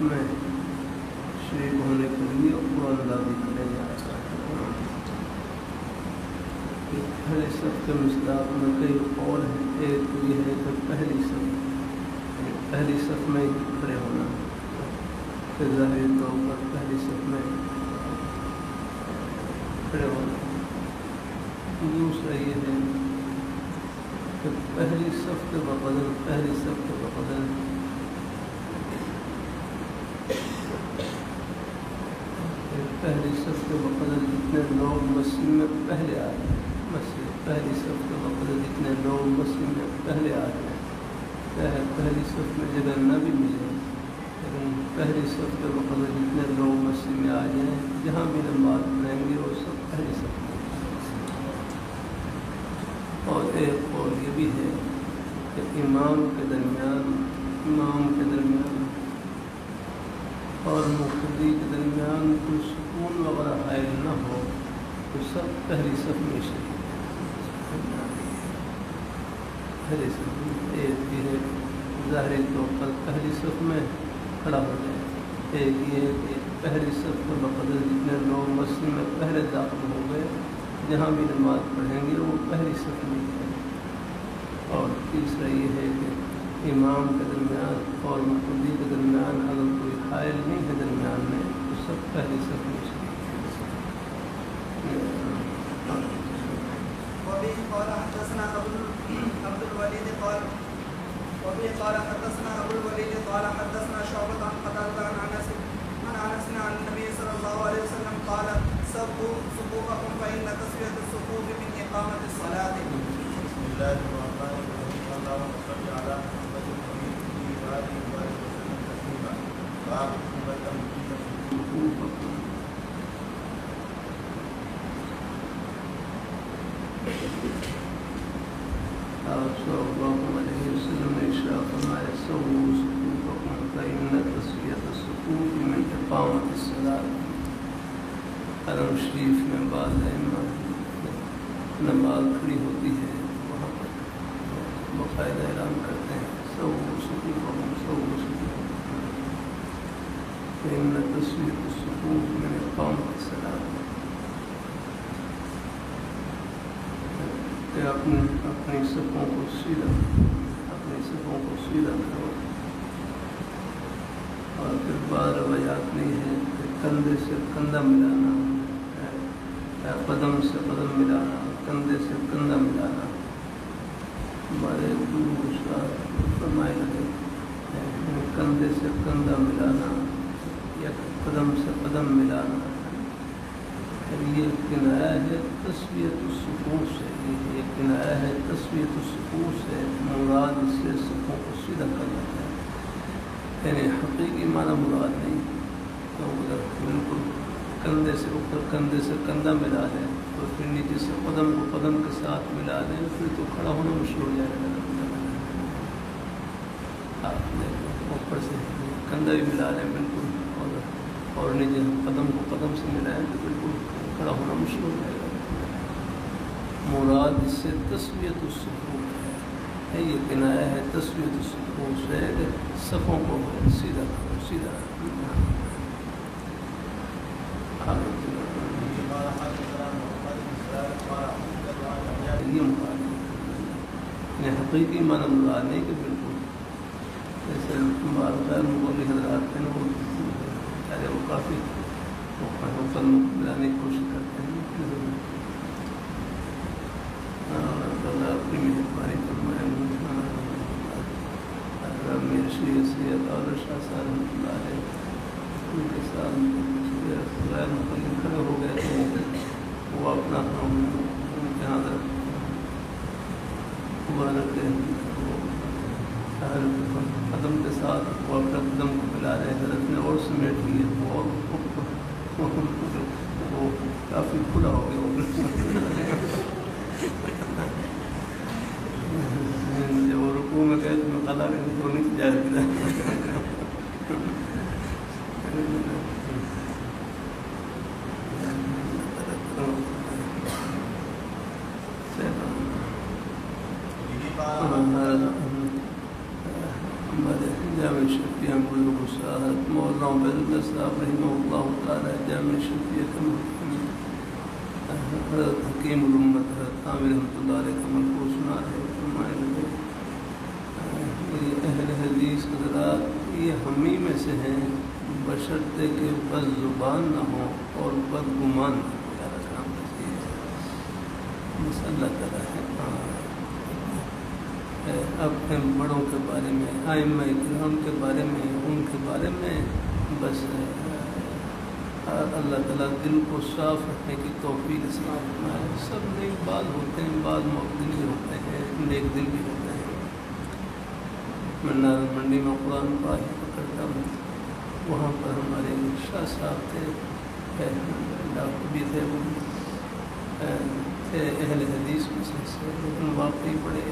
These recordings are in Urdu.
میں شریک ہونے کے لیے قرآن دادی کریں گے۔ پہلے صف کے مصداق میں کئی قول ہیں۔ ایک یہ ہے کہ پہلی صف میں ہی کھڑے ہونا، کہ ظاہری طور پر پہلی صف میں کھڑے ہونا۔ دوسرا یہ ہے کہ پہلی صف کے بقدر جتنے لوگ مسجد میں پہلے آ جائیں، پہلی صف کے بقدر جتنے لوگ مسجد میں پہلے آ جائیں، چاہے پہلی صف میں جگہ نہ بھی ملے، لیکن پہلی صف کے بقدر جتنے لوگ مسجد میں آ جائیں، جہاں بھی نماز پڑھیں گے وہ سب پہلی صف میں۔ اور ایک اور یہ بھی ہے کہ امام کے درمیان اور مقتدی کے درمیان کوئی سکون وغیرہ حائل نہ ہو تو سب پہلی صف میں شریک پہلی صف میں۔ ایک یہ ہے ظاہری طور پر پہلی صف میں کھڑا ہو جائے، ایک یہ ہے کہ پہلی صف کے بقدر جتنے لوگ مسجد میں پہلے داخل ہو گئے، جہاں بھی نماز پڑھیں گے وہ پہلی صف میں ہے۔ اور تیسرا یہ ہے کہ امام کے درمیان اور مقتدی کے درمیان اگر کوئی حائل نہیں ہے درمیان میں تو سب پہلی صف میں شریک ہے۔ قال حدثنا عبد الوليد قال حدثنا ابو الوليد قال حدثنا شعبة عن قتادة عن انس عن النبي صلى الله عليه وسلم قال سبوا صفوفكم فإن تسوية الصفوف من إقامة الصلاة۔ بسم الله الرحمن الرحيم، اللهم صل على محمد وآله وسلم تسليما۔ باب آپ صلی اللہ علیہ وسلم نے ارشاد فرمایا سووا صفوفکم فإن تسویۃ الصفوف من إقامة الصلاة۔ حرم شریف میں بعض ائمہ نماز کھڑی ہوتی ہے، وہاں پر باقاعدہ اعلان کرتے ہیں سووا صفوفکم فإن تسویۃ الصفوف من إقامة الصلاة، کہ اپنی صفوں کو سیدھا کرو۔ اور پھر بعض روایات میں ہے کہ کندھے سے کندھا ملانا، قدم سے قدم ملانا، کندھے سے کندھا ملانا۔ ہمارے گرو استاد فرمائے گئے کندھے سے کندھا ملانا یا قدم سے قدم ملانا، یہ کنایا ہے تسویۃ الصفوف سے، یہ کنایا ہے تسویۃ الصفوف سے، مراد اس سے صفوں کو سیدھا کرنا ہے، یعنی حقیقی معنی مراد نہیں۔ تو اگر بالکل کندھے سے اوپر کندھے سے کندھا ملا دیں تو پھر نیچے سے قدم کو قدم کے ساتھ ملا دیں، پھر تو کھڑا ہونا مشکل ہو جائے گا۔ آپ اوپر سے کندھا بھی ملا لیں بالکل، اور نیچے قدم کو قدم سے ملائیں تو بالکل کھڑا ہونا مشکل ہو جائے گا۔ مراد اس سے تسویۃ الصفوف ہے، یہ کنایا ہے تسویۃ الصفوف سے کہ صفوں کو سیدھا کرو، سیدھا یہ مراد ہے، حقیقی معنی مراد نہیں کہ بالکل جیسے غیر مغلی حضرات ہیں وہ کافی ملانے کی کوشش کرتے ہیں۔ اپنی مہربانی فرمائے میرے شریعت سید عالر شاہ صاحب رحمۃ اللہ علیہ، ان کے ساتھ غیر مقیم کھڑے ہو گئے تھے، وہ اپنا جہاں مبارک قدم کے ساتھ وہ اپنا قدم کو ملا رہے، حضرت نے اور سمیٹ لیے، اور وہ کافی کھلا ہو گیا۔ جب وہ رکوع میں گئے تو میں قضا کرنے کو نہیں جائز ملا۔ ہمارے جامع شفیع بزرگ صاحب مولانا مولانا عبید اللہ صاحب رحمہ اللہ تعالیٰ جامع شفیع کا محکم حضرت حکیم الامت حضرت عامر رحمۃ اللہ علیہ کا ملکو سنا رہے فرمائے لگے اہل حدیث حضرات یہ ہمیں میں سے ہیں بشرطے کہ بد زبان نہ ہو اور بد گمان نہ ہو. اللہ تعالیٰ ہے اپنے بڑوں کے بارے میں ائمہ کرام کے بارے میں ان کے بارے میں بس اللہ تعالیٰ دل کو صاف رکھنے کی توفیق عطا فرمائے. سب نیک بعض ہوتے ہیں بعض معتدل بھی ہوتے ہیں نیک دل بھی ہوتے ہیں. میں نارد منڈی میں قرآن پاک پکڑتا ہوں وہاں پر ہمارے شاہ صاحب تھے ڈاکٹر بھی تھے وہ اہل حدیث میں سے لیکن واقعی بڑے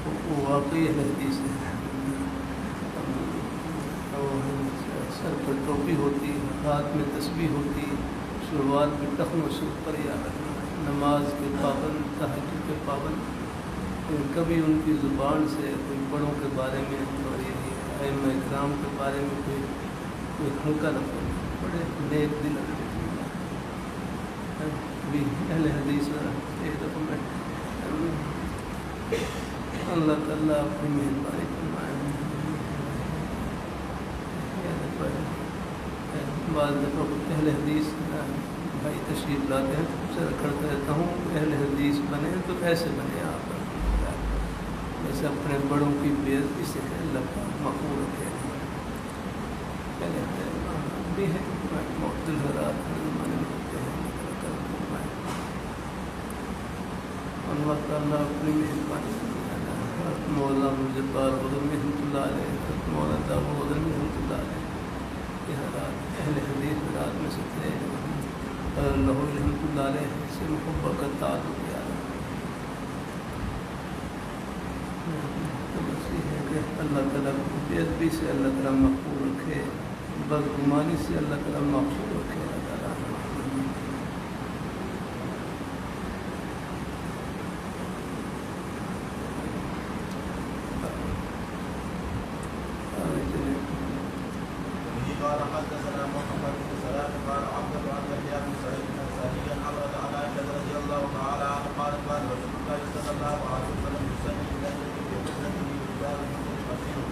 وہ واقعی اہل حدیث ہے. سر پر ٹوپی ہوتی ہاتھ میں تسبیح ہوتی شلوار پہ ٹخنوں سے اوپر یا رکھنا نماز کے پابند تہجد کے پابند. کبھی ان کی زبان سے کوئی بڑوں کے بارے میں اور ائمہ اکرام کے بارے میں کوئی ہلکا لفظ بڑے نیک دل بھی اہل حدیث ایک دفعہ میں اللہ تعالیٰ اپنی مہربانی فرمائے. بعض دفعہ اہل حدیث بھائی تشریف لاتے ہیں تو اسے رکھتا رہتا ہوں اہل حدیث بنے تو ایسے بنے آپ جیسے اپنے بڑوں کی بےعزتی سے اللہ کا مقبول رکھے بھی ہے معتدل حضرات زمانے میں ہوتے ہیں اللہ تعالیٰ اپنی مہربانی مولانا مجبار غزل رحمۃ اللہ علیہ مولانا داؤد غزل رحمۃ اللہ علیہ یہ حضرات اہل حدیث حضرات میں سے تھے اللہ رحمۃ اللہ علیہ سے محبت کا تعلق کیا تو بس یہ ہے کہ اللہ تعالیٰ بے ادبی سے اللہ تعالیٰ مقبول رکھے بدگمانی سے اللہ تعالیٰ مقبول رکھے. اللہ تعالیٰ قال حدثنا محمد بن سلام قال عبد عن يحيى بن سعيد الانصاري عن عمرو عن عائشه رضي الله تعالى عنها قالت قال رسول الله صلى الله عليه وسلم يصلي الليل بحزنه رجال مسلم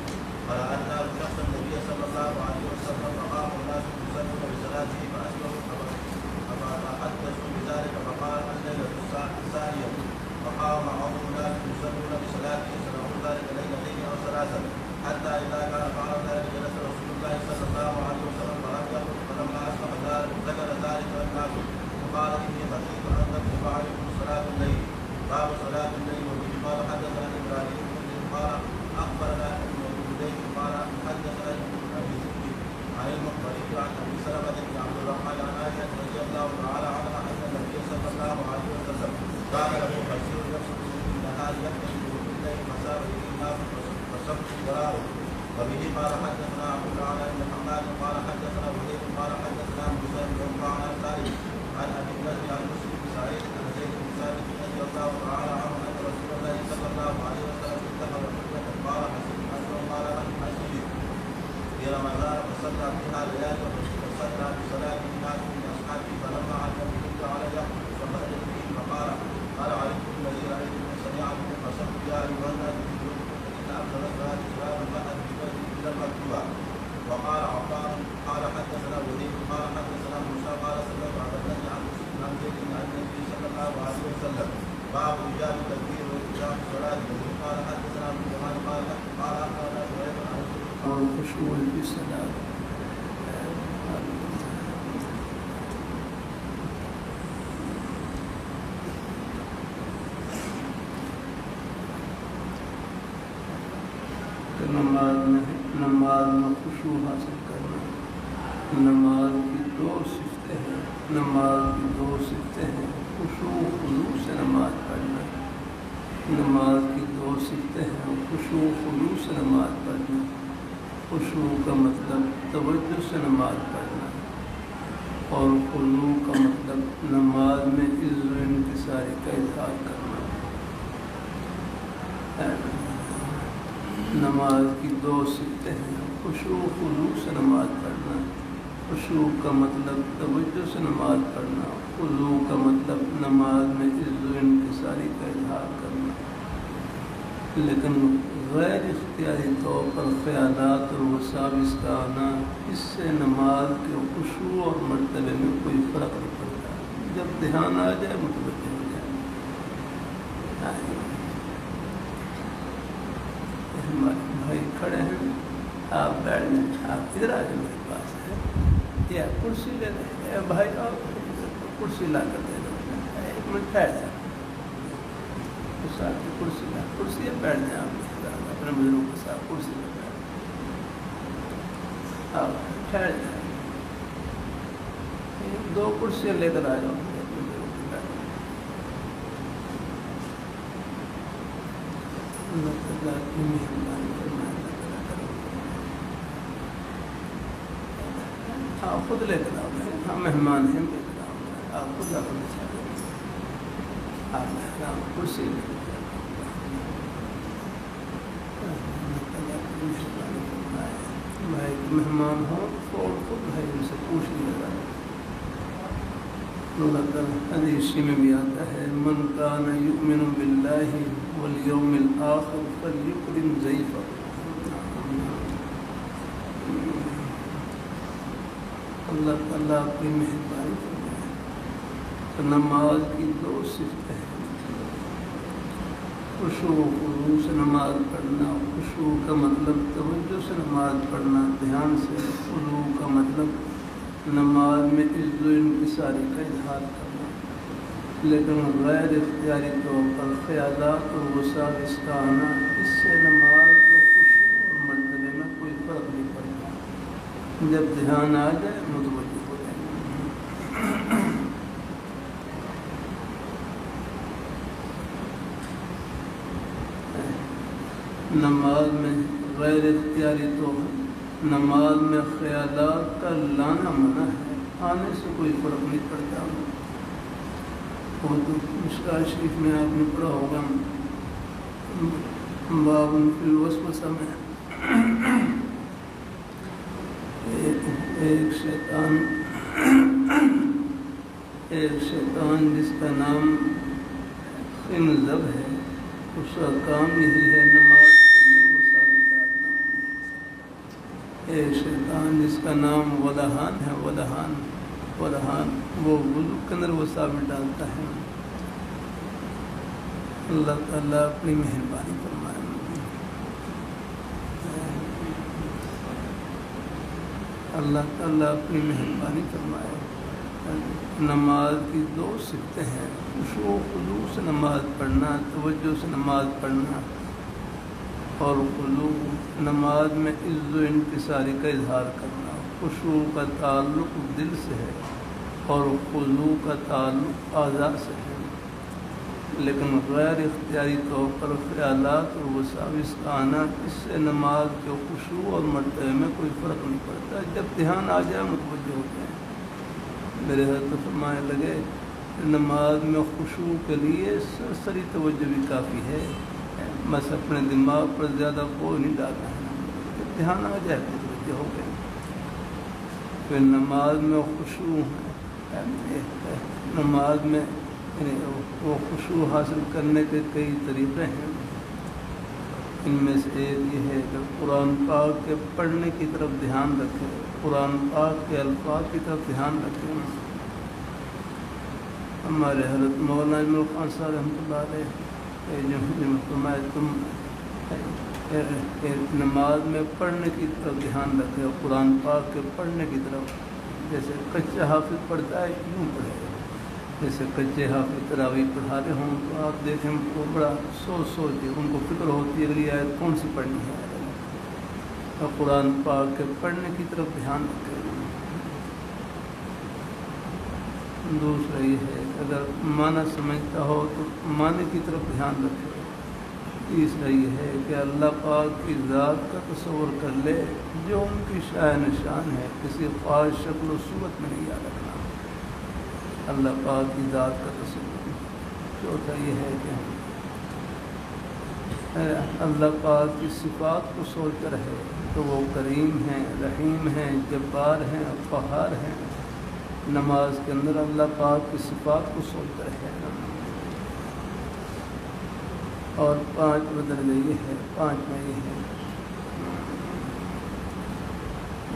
فراى شخص النبي صلى الله عليه وسلم فقام الناس يصلون بصلاته فاشبهوا فحدثوا بذلك فقال الليله الثانيه فقام معهم الناس يصلون بصلاته فلهم ذلك ليلتين او ثلاثه حتى اذا كان قال ذلك جلس رسول الله صلى الله عليه وسلم فلم يقل فلما اصبح ذكر ذلك الناس وقال اني خشيت ان تكتب عليكم صلاه الليل باب صلاه الليل وبه قال حدثنا ابراهيم بن قال اخبرنا ابن ابي قال حدثنا ابن ابي ذئب عن المقبري عن ابي سلمه بن عبد الرحمن عن عائشه رضي الله تعالى عنها ان النبي صلى الله عليه وسلم قال له بشير يقصد في النهار يكتب بالليل مسار الناس وسبت ضراره وبه قال حدثنا عبد الاعلى بن حماد قال حدثنا وزيد قال حدثنا موسى بن عقبه عن سالم عن ابي بكر عن مسلم بن سعيد عن زيد بن ثابت رضي الله تعالى عنه ان رسول الله صلى الله عليه وسلم اتخذ حجه قال حسين قال عن حسين في رمضان فصلى فيها ليالي وصلى بصلاه الناس من اصحابه فلما علم بكل علي فخرج به فقال قال علمت الذي رايت من سمعت من فصلت يا ايها الناس أفضل الصلاة صلاة المرأة في بيته إلى المكتوبة. وقال عطاء قال حدثنا وزيد قال حدثنا موسى قال سمعت عبد الله عن مسلم عن زيد عن النبي صلى الله عليه وسلم باب إيجاب التكبير وإقام الصلاة وزيد قال حدثنا ابن جمال قال أخبرنا شعيب عن الخشوع في الصلاة نماز میں خشوع حاصل کرنا. نماز کی دو صفتیں ہیں خشوع خضوع سے نماز پڑھنا. نماز کی دو صفتیں ہیں خشوع خضوع سے نماز پڑھنا. خشوع کا مطلب توجہ سے نماز پڑھنا اور خضوع کا مطلب نماز میں عز و انکساری کا اظہار کرنا. نماز کی دو صفتیں ہیں خشوع خضوع سے نماز پڑھنا. خشوع کا مطلب توجہ سے نماز پڑھنا، خضوع کا مطلب نماز میں عز و انکساری کا اظہار کرنا، لیکن غیر اختیاری طور پر خیالات اور وساوس کا آنا، اس سے نماز کے خشوع اور مرتبے میں کوئی فرق نہیں پڑتا۔ جب دھیان آ جائے متوجہ ہو جائے۔ ہمارے بھائی کھڑے ہیں، آپ بیٹھ جائیں، آپ ادھر آ جائیں میرے پاس ہے، یا کرسی لے لیں، اے بھائی آپ کرسی لا کر دے دو، ایک منٹ بیٹھ جائیں، اس ساتھ کرسی لا، کرسی ہے بیٹھ جائیں، آپ اپنے بزرگوں کے ساتھ کرسی پہ بیٹھ جائیں، آپ ٹھہر جائیں، دو کرسیاں لے کر آ جاؤ اپنے بزرگوں کے بیٹھ جائیں۔ اللہ تعالیٰ کی مہربانی فرمائے، آپ خود لے کر آؤ، ہم مہمان ہیں، لے کر آؤ، آپ خود لا کر چاہیے، آپ کرسی لے کر بھائی مہمان ہو تو خود بھائی ان سے پوچھ لیا جائے۔ اللہ تعالیٰ حدیث میں بھی آتا ہے، من کان یؤمن باللہ والیوم الآخر فلیکرم ضیفہ۔ اللہ تعالیٰ اپنی مہربانی فرمائے۔ تو نماز کی دو صفتیں ہیں، خشوع و خضوع سے نماز پڑھنا، خشوع کا مطلب توجہ سے نماز پڑھنا، دھیان سے، خضوع کا مطلب نماز میں عز و انکساری کا اظہار کرنا، لیکن غیر اختیاری طور پر خیالات اور وساوس کا آنا، اس سے نماز کے خشوع اور مرتبے میں کوئی فرق نہیں پڑتا۔ جب دھیان آ جائے متوجہ ہو جائے۔ نماز میں غیر اختیاری طور نماز میں خیالات کا لانا منع ہے، آنے سے کوئی فرق نہیں پڑتا۔ وہ تو مشکوٰۃ شریف میں آپ نے پڑھا ہوگا، باب فی الوسوسہ میں ایک شیطان جس کا نام خنزب ہے، اس کا کام یہی ہے نماز کے اندر وساوس ڈالنا۔ ایک شیطان جس کا نام ولہان ہے، ولہان وہ وضو کے اندر وساوس ڈالتا ہے۔ اللہ تعالیٰ اپنی مہربانی فرمائے۔ اللہ تعالیٰ اپنی مہربانی فرمائے۔ نماز کی دو صفتیں ہیں، خشوع و خضوع سے نماز پڑھنا، توجہ سے نماز پڑھنا، اور خضوع نماز میں عز و انکساری کا اظہار کرنا۔ خشوع کا تعلق دل سے ہے اور خضوع کا تعلق اعضاء سے ہے، لیکن غیر اختیاری طور پر خیالات اور وساوس کا آنا، اس سے نماز کے خشوع اور مرتبے میں کوئی فرق نہیں پڑتا۔ جب دھیان آ جائے متوجہ ہو جائے۔ میرے حضرت فرمانے لگے، نماز میں خشوع کے لیے سرسری توجہ بھی کافی ہے، بس اپنے دماغ پر زیادہ بوجھ نہیں ڈالنا ہے۔ جب دھیان آ جائے متوجہ ہو گئے۔ پھر نماز میں خشوع نماز میں وہ خشوع حاصل کرنے کے کئی طریقے ہیں۔ ان میں سے ایک یہ ہے کہ قرآن پاک کے پڑھنے کی طرف دھیان رکھیں، قرآن پاک کے الفاظ کی طرف دھیان رکھیں۔ ہمارے حضرت مولانا اجمل خان صاحب رحمۃ اللہ علیہ جو فرمائے، تم نماز میں پڑھنے کی طرف دھیان رکھے، قرآن پاک کے پڑھنے کی طرف۔ جیسے کچا حافظ پڑھتا ہے یوں پڑھے، جیسے کچے حافظ تراویح پڑھا رہے ہوں تو آپ دیکھیں وہ بڑا سوچ ان کو فکر ہوتی ہے اگلی آیت کون سی پڑھنی ہے، اور قرآن پاک کے پڑھنے کی طرف دھیان رکھے۔ دوسرا یہ ہے اگر معنی سمجھتا ہو تو معنی کی طرف دھیان رکھے۔ تیسرا یہ ہے کہ اللہ پاک کی ذات کا تصور کر لے جو ان کی شان نشان ہے، کسی خاص شکل و صورت میں نہیں یاد رکھنا، اللہ پاک کی ذات کا تصور۔ چوتھا یہ ہے کہ اللہ پاک کی صفات کو سوچ کر ہے، تو وہ کریم ہیں، رحیم ہیں، جبار ہیں، قہار ہیں۔ نماز کے اندر اللہ پاک کی صفات کو سوچتا رہے گا۔ اور 5 بدل یہ ہے، 5 میں یہ ہے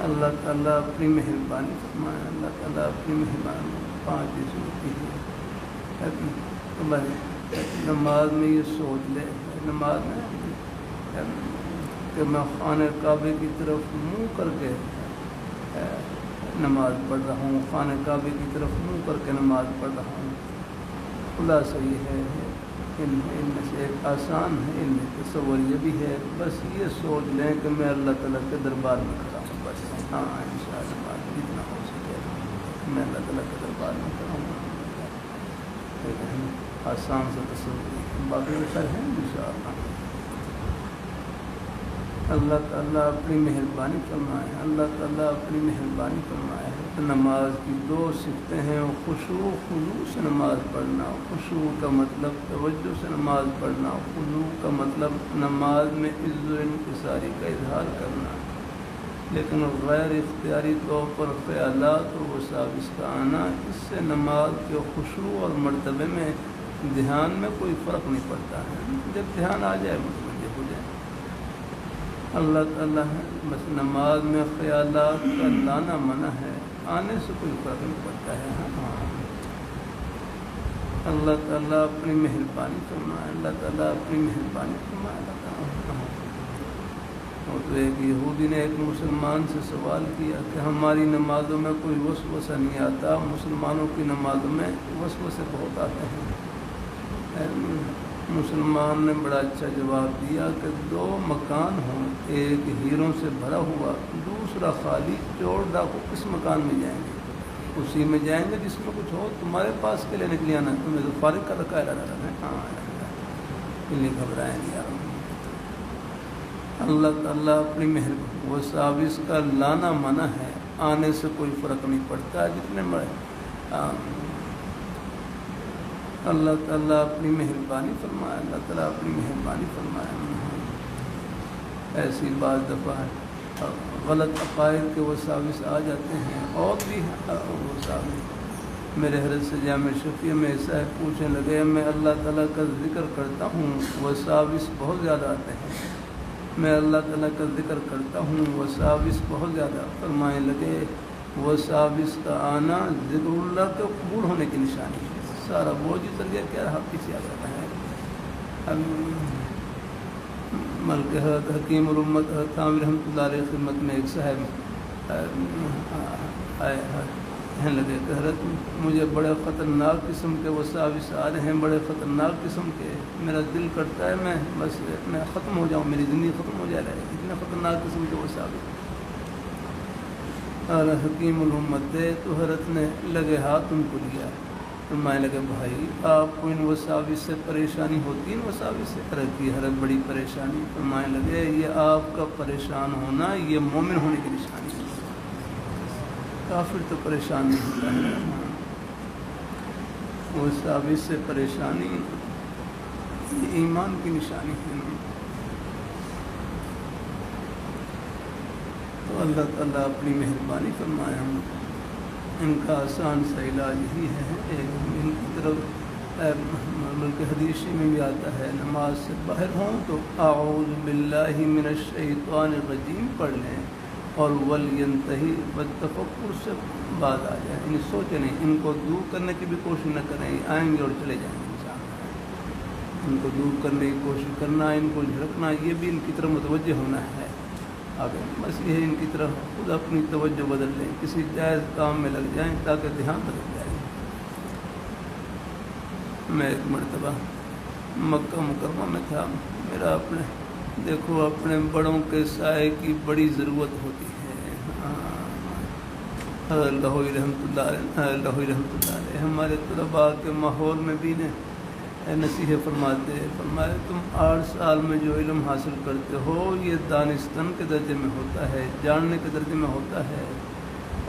اللہ تعالیٰ اپنی مہربانی فرمائے، اللہ تعالیٰ اپنی مہربانی 5 اس ہوتی ہے۔ نماز میں یہ سوچ لے، نماز میں کہ میں خانہ کعبے کی طرف منہ کر کے نماز پڑھ رہا ہوں، خانہ کعبے کی طرف منہ کر کے نماز پڑھ رہا ہوں۔ خلاصہ یہ ہے ان میں سے ایک آسان ہے، ان میں تصور یہ بھی ہے، بس یہ سوچ لیں کہ میں اللہ تعالیٰ کے دربار میں کھڑا ہوں، بس ہاں انشاءاللہ جتنا ہو سکے میں اللہ تعالیٰ کے دربار میں کھڑا ہوں۔ آسان سے تصور باقی بشر ہیں انشاءاللہ۔ اللہ تعالیٰ اپنی مہربانی فرمائے، اللہ تعالیٰ اپنی مہربانی فرمائے۔ نماز کی 2 صفتیں ہیں، خشوع خضوع سے نماز پڑھنا۔ خشوع کا مطلب توجہ سے نماز پڑھنا، خضوع کا مطلب نماز میں عز و انکساری کا اظہار کرنا، لیکن غیر اختیاری طور پر خیالات اور وساوس کا آنا، اس سے نماز کے خشوع اور مرتبے میں دھیان میں کوئی فرق نہیں پڑتا ہے۔ جب دھیان آ جائے متوجہ ہو جائے اللہ تعالیٰ ہے، بس نماز میں خیالات کا لانا منع ہے، آنے سے کوئی فرق نہیں پڑتا ہے۔ ہاں اللہ تعالیٰ اپنی مہربانی فرمائے، اللہ تعالیٰ اپنی مہربانی فرمائے۔ اور تو ایک یہودی نے ایک مسلمان سے سوال کیا کہ ہماری نمازوں میں کوئی وسوسہ نہیں آتا، مسلمانوں کی نمازوں میں وسوسے بہت آتے ہیں۔ مسلمان نے بڑا اچھا جواب دیا کہ 2 مکان ہوں، ایک ہیروں سے بھرا ہوا، دوسرا خالی، چور ڈاکو کس مکان میں جائیں گے؟ اسی میں جائیں گے جس میں کچھ ہو۔ تمہارے پاس کے لینے کے لیے آنا، تمہیں تو فارغ کر رکھا ہے۔ ہاں لیے گھبرائیں نہیں یار۔ اللہ تعالیٰ اپنی مہربانی، وساوس کا لانا منع ہے، آنے سے کوئی فرق نہیں پڑتا جتنے بڑے۔ اللہ تعالیٰ اپنی مہربانی فرمائے، اللہ تعالیٰ اپنی مہربانی فرمائے۔ ایسی بعض دفعہ غلط عقائد کے وساوس آ جاتے ہیں، اور بھی وساوس۔ میرے حضرت سے جامع شفیع میں ایسا ہے، پوچھنے لگے میں اللہ تعالیٰ کا ذکر کرتا ہوں، وساوس بہت زیادہ آتے ہیں۔ میں اللہ تعالیٰ کا ذکر کرتا ہوں، وساوس بہت زیادہ۔ فرمائے لگے وساوس کا آنا ذکر اللہ کے قبول ہونے کی نشانی ہے۔ سارا بوجھ اتر گیا، کیا رہا پیچھے آ جاتا ہے۔ ملک حضرت حکیم الامت حضرت عامر رحمۃ اللہ علیہ خدمت میں ایک صاحب آئے، کہنے لگے کہ حضرت مجھے بڑے خطرناک قسم کے وساوس آ رہے ہیں، بڑے خطرناک قسم کے، میرا دل کرتا ہے میں ختم ہو جاؤں، میری زندگی ختم ہو جائے، اتنے خطرناک قسم کے وساوس۔ اور حکیم الامت دے تو حضرت نے لگے ہاتھ ان کو لیا، فرمانے لگے بھائی آپ کو ان وساوس سے پریشانی ہوتی ہے، ان وساوس سے کی حضرت بڑی پریشانی۔ فرمانے لگے یہ آپ کا پریشان ہونا یہ مومن ہونے کی نشانی ہے، کافر تو پریشان نہیں ہوتا ہے۔ وساوس سے پریشانی یہ ایمان کی نشانی ہے۔ تو اللہ تعالیٰ اپنی مہربانی فرمائے۔ ہم ان کا آسان سا علاج ہی ہے، ان کی طرف بلکہ حدیث میں بھی آتا ہے، نماز سے باہر ہوں تو اعوذ باللہ من الشیطان الرجیم پڑھ لیں، اور ولینتہی والتفکر سے بعد آ جائے، یعنی سوچیں نہیں، ان کو دور کرنے کی بھی کوشش نہ کریں، آئیں گے اور چلے جائیں گے انشاءاللہ۔ ان کو دور کرنے کی کوشش کرنا، ان کو جھڑکنا، یہ بھی ان کی طرف متوجہ ہونا ہے آگے، بس یہ ان کی طرف خود اپنی توجہ بدل لیں، کسی جائز کام میں لگ جائیں تاکہ دھیان بدل جائے۔ میں ایک مرتبہ مکہ مکرمہ میں تھا، میرا اپنے بڑوں کے سائے کی بڑی ضرورت ہوتی ہے۔ اللہ رحمۃ اللہ علیہ ہمارے طلباء کے ماحول میں بھی نے نصیحت فرمائے تم 8 سال میں جو علم حاصل کرتے ہو یہ دانستن کے درجے میں ہوتا ہے، جاننے کے درجے میں ہوتا ہے،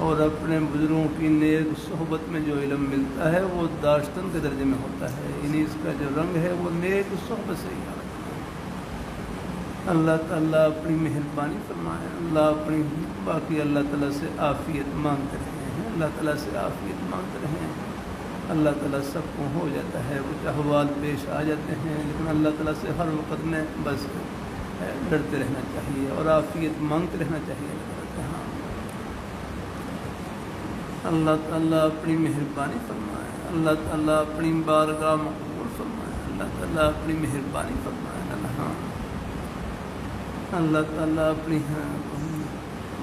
اور اپنے بزرگوں کی نیک صحبت میں جو علم ملتا ہے وہ داشتن کے درجے میں ہوتا ہے، یعنی اس کا جو رنگ ہے وہ نیک صحبت سے ہی آتا ہے۔ اللہ تعالیٰ اپنی مہربانی فرمائے. اللہ اپنی باقی اللہ تعالیٰ سے عافیت مانگتے رہے ہیں, اللہ تعالیٰ سے عافیت مانگتے رہے ہیں. اللہ تعالیٰ سب کو ہو جاتا ہے, کچھ احوال پیش آ جاتے ہیں, لیکن اللہ تعالیٰ سے ہر وقت میں بس ڈرتے رہنا چاہیے اور عافیت مانگتے رہنا چاہیے. اللہ تعالیٰ اپنی مہربانی فرمائے, اللہ تعالیٰ اپنی بارگاہ مقبول فرمائے, اللہ تعالیٰ اپنی مہربانی فرمائے. اللہ تعالیٰ اپنی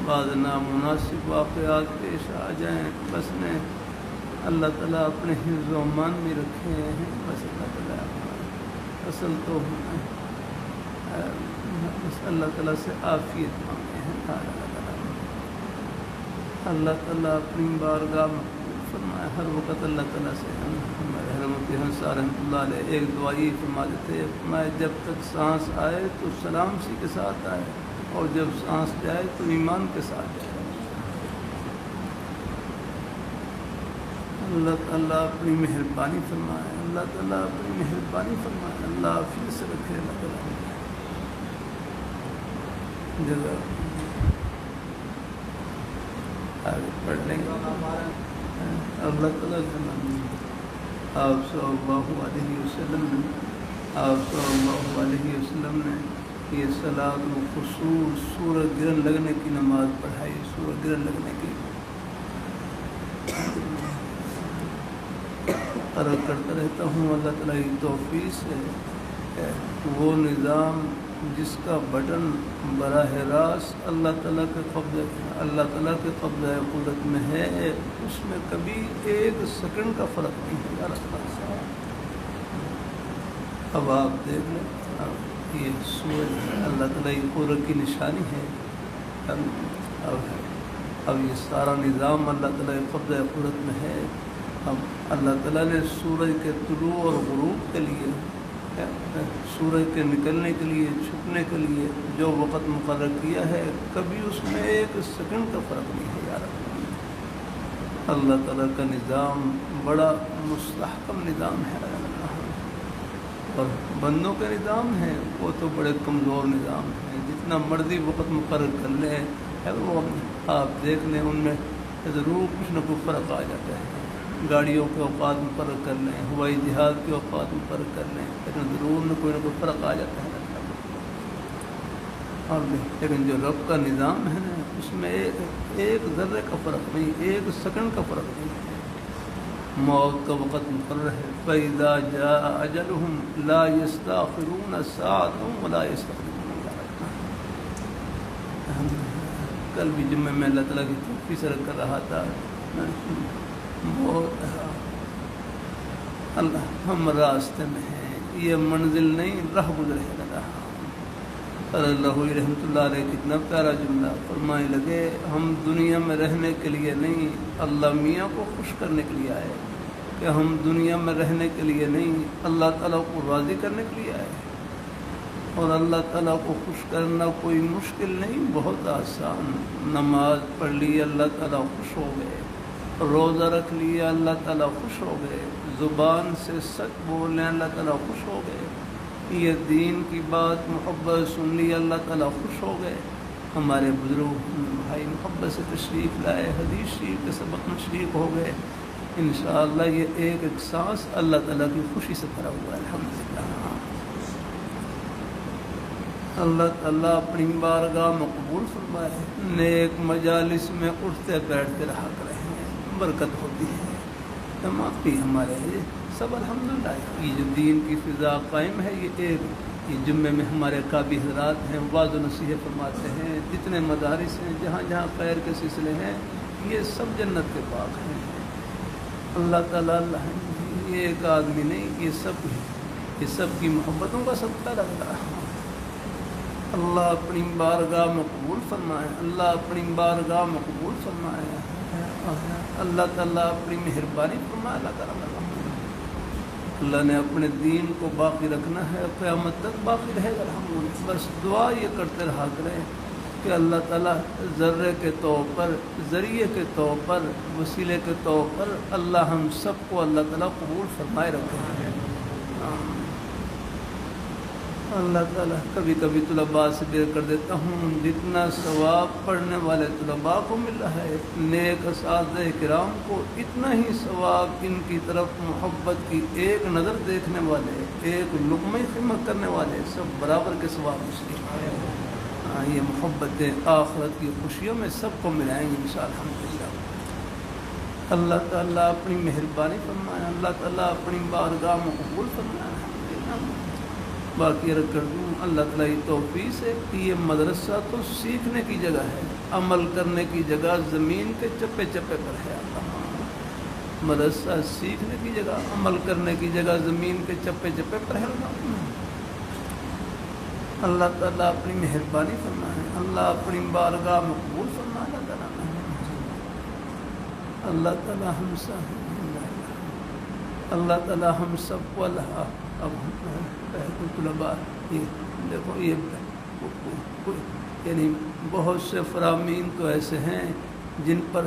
بعض نامناسب واقعات پیش آ جائیں, بس نے اللہ تعالیٰ اپنے حفظ و امان میں رکھے ہیں. بس اللہ تعالیٰ اصل تو بس اللہ تعالیٰ سے عافیت مانگے ہیں. اللہ تعالیٰ اپنی بارگاہ مقبول فرمائے. ہر وقت اللہ تعالیٰ سے ہمارے حضرت انصار رحمۃ اللہ علیہ ایک دعا یہ فرماتے تھے, فرمائے جب تک سانس آئے تو سلام سی کے ساتھ آئے, اور جب سانس جائے تو ایمان کے ساتھ جائے. اللہ تعالیٰ اپنی مہربانی فرمائے, اللہ تعالیٰ اپنی مہربانی فرمائے. اللہ حافظ سے رکھے. اللہ تعالیٰ جزا آگے پڑھ لیں گے. اللہ تعالیٰ آپ صلی اللہ علیہ وسلم نے یہ صلاۃ و خصوص سورج گرہن لگنے کی نماز پڑھائی. سورج گرہن لگنے کی عرض کرتا رہتا ہوں, اللہ تعالیٰ کی توفیق سے وہ نظام جس کا بٹن براہ راست اللہ تعالیٰ کے قبضے قدرت میں ہے, اس میں کبھی ایک سیکنڈ کا فرق نہیں ہے. اب آپ دیکھ لیں, یہ سورج اللہ تعالیٰ کی قدرت کی نشانی ہے. اب یہ سارا نظام اللہ تعالیٰ کے قبضہ قدرت میں ہے. اب اللہ تعالیٰ نے سورج کے طلوع اور غروب کے لیے, سورج کے نکلنے کے لیے, چھپنے کے لیے جو وقت مقرر کیا ہے, کبھی اس میں ایک سیکنڈ کا فرق نہیں ہے. یار اللہ تعالیٰ کا نظام بڑا مستحکم نظام ہے, اور بندوں کے نظام ہے وہ تو بڑے کمزور نظام ہے. جتنا مرضی وقت مقرر کر لیں, وہ آپ دیکھ لیں ان میں ضرور کچھ نہ کچھ فرق آ جاتا ہے. گاڑیوں کے اوقات مقرر کر لیں, ہوائی جہاز کے اوقات مقرر کر لیں, لیکن ضرور نہ کوئی فرق آ جاتا ہے. اور لیکن جو رب کا نظام ہے نا, اس میں ایک ذرے کا فرق نہیں, ایک سیکنڈ کا فرق نہیں ہے. موت کا وقت مقرر ہے. فَإِذَا جَاءَ أَجَلُهُمْ لَا يَسْتَأْخِرُونَ سَاعَةً وَلَا يَسْتَقْدِمُونَ. کل بھی جمعے میں اللہ تعالیٰ کی توفیق سے کر رہا تھا, اللہ ہم راستے میں ہیں, یہ منزل نہیں راہ گزرے لگا. اللہ رحمۃ اللہ علیہ کتنا پیارا جملہ فرمائے لگے, ہم دنیا میں رہنے کے لیے نہیں, اللہ میاں کو خوش کرنے کے لیے آئے. کہ ہم دنیا میں رہنے کے لیے نہیں, اللہ تعالیٰ کو راضی کرنے کے لیے آئے. اور اللہ تعالیٰ کو خوش کرنا کوئی مشکل نہیں, بہت آسان. نماز پڑھ لی اللہ تعالیٰ خوش ہو گئے, روزہ رکھ لیا اللہ تعالیٰ خوش ہو گئے, زبان سے سچ بولیں اللہ تعالیٰ خوش ہو گئے, یہ دین کی بات محبت سن لی اللہ تعالیٰ خوش ہو گئے. ہمارے بزرگ بھائی محبت سے تشریف لائے, حدیث شریف کے سبق میں شریک ہو گئے. انشاءاللہ یہ ایک سانس اللہ تعالیٰ کی خوشی سے بھرا ہوا ہے. الحمدللہ. اللہ تعالیٰ اپنی بارگاہ مقبول فرمائے. نیک مجالس میں اٹھتے بیٹھتے رہا کریں, برکت ہوتی ہے. معافی ہمارے سب الحمدللہ. یہ جو دین کی فضا قائم ہے, یہ جمعے میں ہمارے قابی حضرات ہیں, واعظ و نصیحت فرماتے ہیں. جتنے مدارس ہیں, جہاں جہاں خیر کے سلسلے ہیں, یہ سب جنت کے باغ ہیں. اللہ تعالیٰ یہ ایک آدمی نہیں, یہ سب کی محبتوں کا صدقہ لگ رہا ہے. اللہ اپنی بارگاہ مقبول فرمائے, اللہ اپنی بارگاہ مقبول فرمائے. اللہ تعالیٰ اپنی مہربانی فرمائے. اللہ تعالیٰ اللہ نے اپنے دین کو باقی رکھنا ہے, قیامت تک باقی رہے گا. ہم بس دعا یہ کرتے رہا کریں کہ اللہ تعالیٰ ذرے کے طور پر, ذریعے کے طور پر, وسیلے کے طور پر اللہ ہم سب کو اللہ تعالیٰ قبول فرمائے رکھے ہیں. اللہ تعالیٰ کبھی کبھی طلباء سے بیان کر دیتا ہوں، جتنا ثواب پڑھنے والے طلباء کو ملا ہے، نیک اساتذہ کرام کو اتنا ہی ثواب ان کی طرف محبت کی ایک نظر دیکھنے والے، ایک لقمہ خدمت کرنے والے سب برابر کے ثواب مسلم ہیں۔ یہ محبت آخرت کی خوشیوں میں سب کو ملائیں گے انشاءاللہ الحمدللہ۔ اللہ تعالیٰ اپنی مہربانی فرمائے، اللہ تعالیٰ اپنی بارگاہ میں قبول فرمائے الحمدللہ۔ باقی رکھ کر دوں اللہ تعالیٰ کی توفیق سے کہ یہ مدرسہ تو سیکھنے کی جگہ ہے، عمل کرنے کی جگہ زمین کے چپے چپے پر ہے۔ مدرسہ سیکھنے کی جگہ، عمل کرنے کی جگہ زمین کے چپے چپے پر ہے۔ اللہ تعالیٰ اپنی مہربانی فرمائے، اللہ اپنی بارگاہ میں قبول فرمائے۔ اللہ تعالیٰ ہم سب، اللہ تعالیٰ ہم سب کو اللہ اب طلباء یہ دیکھو یعنی بہت سے فرامین تو ایسے ہیں جن پر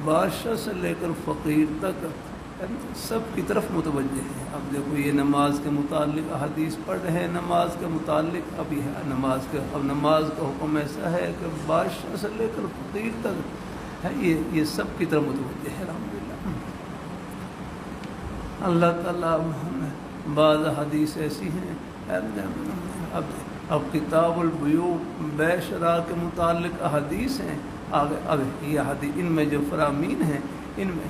بادشاہ سے لے کر فقیر تک سب کی طرف متوجہ ہے۔ اب دیکھو یہ نماز کے متعلق احادیث پڑھ رہے ہیں، نماز کے متعلق ابھی ہے نماز کا حکم ایسا ہے کہ بادشاہ سے لے کر فقیر تک ہے، یہ سب کی طرف متوجہ ہے الحمدللہ۔ اللہ تعالیٰ بعض حدیث ایسی ہیں، اب کتاب البیوع بے شرح کے متعلق احادیث ہیں، اب یہ حدیث ان میں جو فرامین ہیں ان میں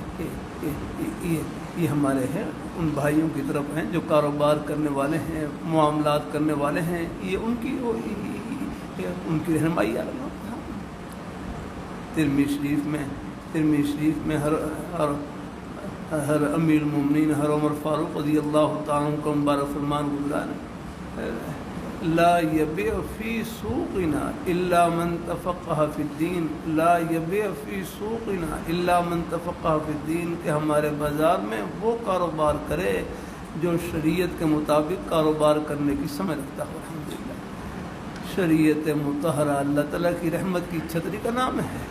یہ ہمارے ہیں ان بھائیوں کی طرف ہیں جو کاروبار کرنے والے ہیں، معاملات کرنے والے ہیں، یہ ان کی رہنمائی ترمذی شریف میں ہر امیر المومنین ہر عمر فاروق رضی اللہ تعالیٰ عنہ کا مبارک فرمان گزار لا یبیع فی سوقنا الا من تفقہ فی الدین، لا یبیع فی سوقنا الا من تفقہ فی الدین، کہ ہمارے بازار میں وہ کاروبار کرے جو شریعت کے مطابق کاروبار کرنے کی سمجھ رکھتا ہو۔ الحمدللہ شریعت مطہرہ اللہ تعالیٰ کی رحمت کی چھتری کا نام ہے۔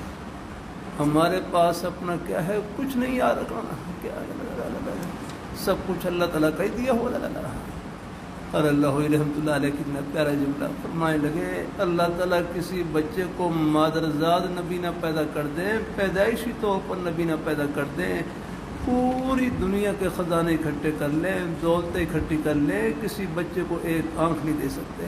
ہمارے پاس اپنا کیا ہے؟ کچھ نہیں یاد رکھنا، کیا سب کچھ اللہ تعالیٰ کا ہی دیا ہوا اللہ۔ اور اللہ رحمۃ اللہ علیہ کتنا پیارا جملہ فرمائے لگے، اللہ تعالیٰ کسی بچے کو مادرزاد نبی نہ پیدا کر دیں، پیدائشی طور پر نبی نہ پیدا کر دیں، پوری دنیا کے خزانے اکٹھے کر لیں، دولتیں اکٹھی کر لیں، کسی بچے کو ایک آنکھ نہیں دے سکتے۔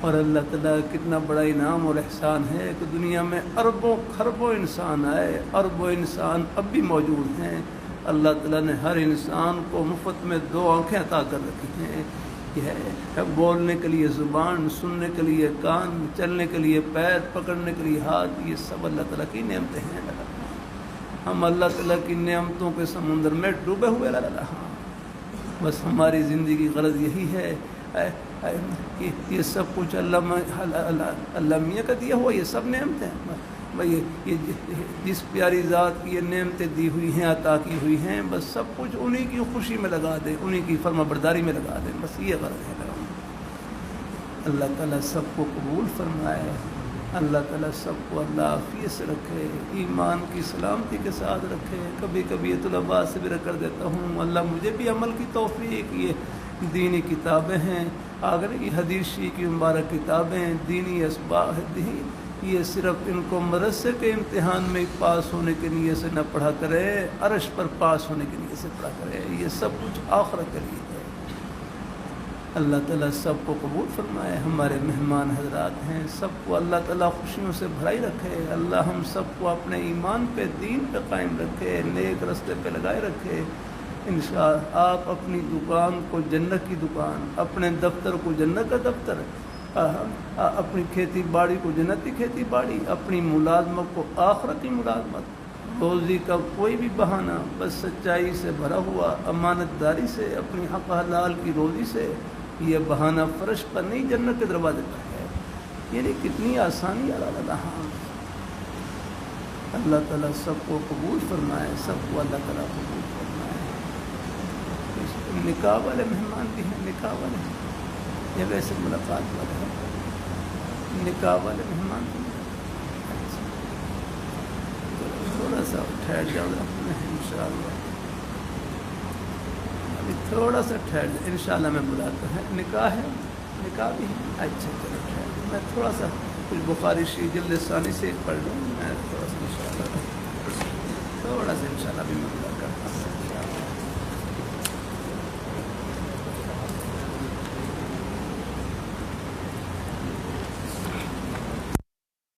اور اللہ تعالیٰ کتنا بڑا انعام اور احسان ہے کہ دنیا میں اربوں خربوں انسان آئے، اربوں انسان اب بھی موجود ہیں۔ اللہ تعالیٰ نے ہر انسان کو مفت میں 2 آنکھیں عطا کر رکھی ہیں، یہ ہے بولنے کے لیے زبان، سننے کے لیے کان، چلنے کے لیے پیر، پکڑنے کے لیے ہاتھ، یہ سب اللہ تعالیٰ کی نعمتیں ہیں۔ ہم اللہ تعالیٰ کی نعمتوں کے سمندر میں ڈوبے ہوئے بس ہماری زندگی غرض یہی ہے، یہ سب کچھ اللہ میاں کا دیا ہوا، یہ سب نعمتیں بھائی، یہ جس پیاری ذات کی یہ نعمتیں دی ہوئی ہیں، عطا کی ہوئی ہیں، بس سب کچھ انہی کی خوشی میں لگا دیں، انہی کی فرما برداری میں لگا دیں، بس یہ غرض ہے۔ اللہ تعالیٰ سب کو قبول فرمائے، اللہ تعالیٰ سب کو اللہ عافیت سے رکھے، ایمان کی سلامتی کے ساتھ رکھے۔ کبھی کبھی یہ طلباء سے بھی کر دیتا ہوں، اللہ مجھے بھی عمل کی توفیق، یہ دینی کتابیں ہیں، اگر یہ حدیث کی مبارک کتابیں، دینی اسباق دین، یہ صرف ان کو مدرسے کے امتحان میں پاس ہونے کے نیت سے نہ پڑھا کرے، عرش پر پاس ہونے کے نیت سے پڑھا کرے، یہ سب کچھ آخرت کے لیے ہے۔ اللہ تعالیٰ سب کو قبول فرمائے، ہمارے مہمان حضرات ہیں، سب کو اللہ تعالیٰ خوشیوں سے بھرائی رکھے، اللہ ہم سب کو اپنے ایمان پہ، دین پہ قائم رکھے، نیک رستے پہ لگائے رکھے۔ انشاءاللہ آپ اپنی دکان کو جنت کی دکان، اپنے دفتر کو جنت کا دفتر، اپنی کھیتی باڑی کو جنتی کھیتی باڑی، اپنی ملازمت کو آخرتی ملازمت، روزی کا کوئی بھی بہانہ بس سچائی سے بھرا ہوا، امانت داری سے، اپنی حق حلال کی روزی سے، یہ بہانہ فرش پر نہیں جنت کے دروازے پر ہے۔ یعنی کتنی آسانی اللہ تعالیٰ سب کو قبول فرمائے، سب کو اللہ تعالیٰ قبول فرمائے۔ نکاح والے مہمان بھی ہیں، نکاح والے یہ ویسے ملاقات والے ہیں، نکاح والے مہمان بھی ہیں۔ تھوڑا سا ٹھہر جاؤ انشاءاللہ، ابھی تھوڑا سا ٹھہر جاؤ، انشاءاللہ میں بلاتا ہے، نکاح ہے نکاح بھی اچھا چلو خیر میں تھوڑا سا کچھ بخاری شریف جلد ثانی سے پڑھ لوں میں تھوڑا سا انشاءاللہ بھی میں